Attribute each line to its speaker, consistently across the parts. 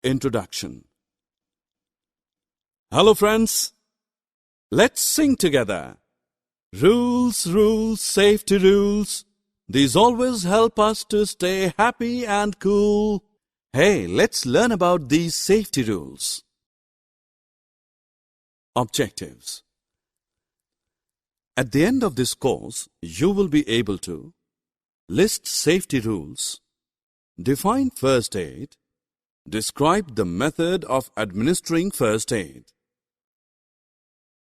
Speaker 1: Introduction. Hello friends, let's sing together. Rules, rules, safety rules. These always help us to stay happy and cool. Hey, let's learn about these safety rules. Objectives. At the end of this course, you will be able to list safety rules, define first aid, describe the method of administering first aid.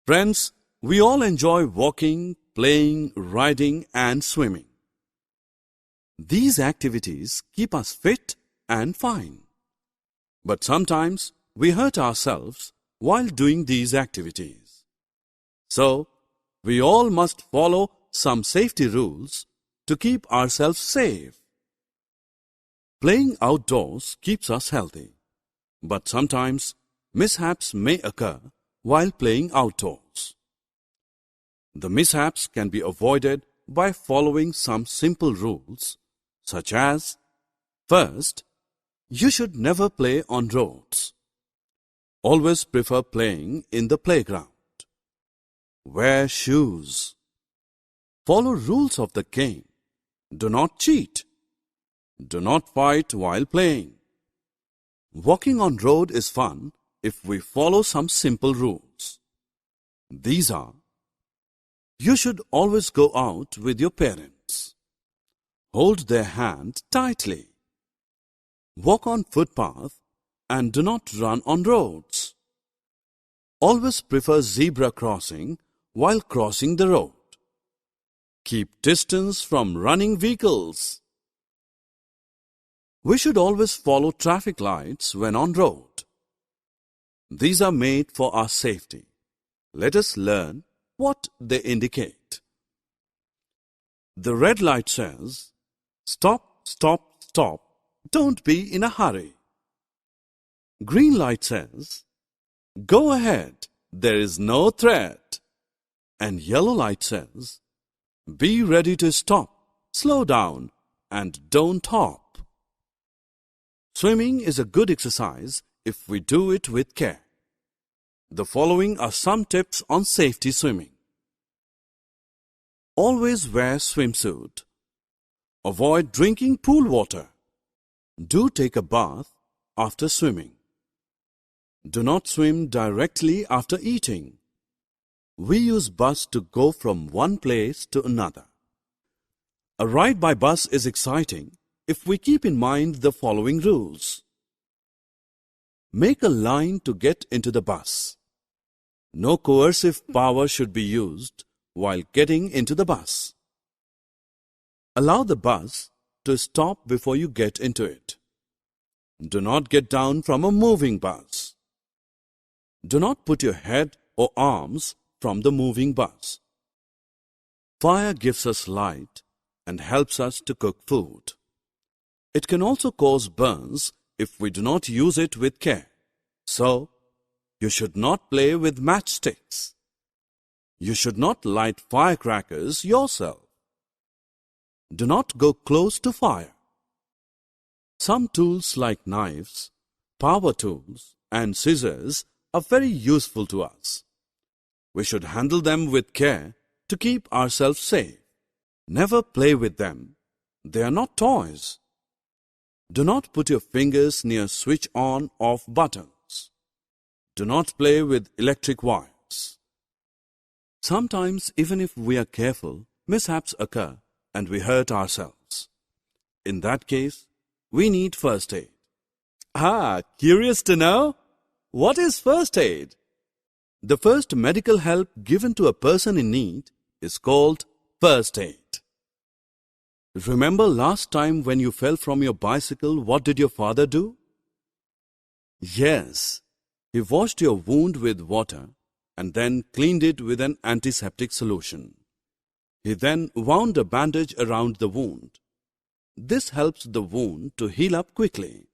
Speaker 1: Friends, we all enjoy walking, playing, riding and swimming. These activities keep us fit and fine. But sometimes we hurt ourselves while doing these activities. So, we all must follow some safety rules to keep ourselves safe. Playing outdoors keeps us healthy, but sometimes mishaps may occur while playing outdoors. The mishaps can be avoided by following some simple rules, such as: first, you should never play on roads. Always prefer playing in the playground. Wear shoes. Follow rules of the game. Do not cheat. Do not fight while playing. Walking on road is fun if we follow some simple rules. These are: you should always go out with your parents. Hold their hand tightly. Walk on footpath and do not run on roads. Always prefer zebra crossing while crossing the road. Keep distance from running vehicles. We should always follow traffic lights when on road. These are made for our safety. Let us learn what they indicate. The red light says, stop, stop, stop. Don't be in a hurry. Green light says, go ahead. There is no threat. And yellow light says, be ready to stop, slow down, and don't hop. Swimming is a good exercise if we do it with care. The following are some tips on safety swimming. Always wear swimsuit. Avoid drinking pool water. Do take a bath after swimming. Do not swim directly after eating. We use bus to go from one place to another. A ride by bus is exciting if we keep in mind the following rules. Make a line to get into the bus. No coercive power should be used while getting into the bus. Allow the bus to stop before you get into it. Do not get down from a moving bus. Do not put your head or arms from the moving bus. Fire gives us light and helps us to cook food. It can also cause burns if we do not use it with care. So, you should not play with matchsticks. You should not light firecrackers yourself. Do not go close to fire. Some tools like knives, power tools, and scissors are very useful to us. We should handle them with care to keep ourselves safe. Never play with them. They are not toys. Do not put your fingers near switch on off buttons. Do not play with electric wires. Sometimes, even if we are careful, mishaps occur and we hurt ourselves. In that case, we need first aid. Curious to know? What is first aid? The first medical help given to a person in need is called first aid. Remember last time when you fell from your bicycle, what did your father do? Yes, he washed your wound with water and then cleaned it with an antiseptic solution. He then wound a bandage around the wound. This helps the wound to heal up quickly.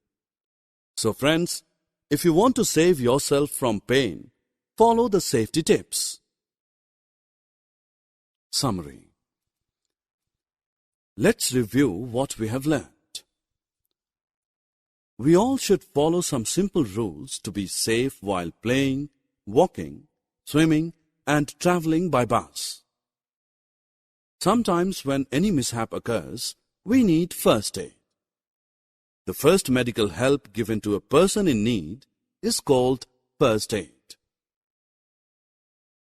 Speaker 1: So friends, if you want to save yourself from pain, follow the safety tips. Summary. Let's review what we have learned. We all should follow some simple rules to be safe while playing, walking, swimming, and traveling by bus. Sometimes when any mishap occurs, we need first aid. The first medical help given to a person in need is called first aid.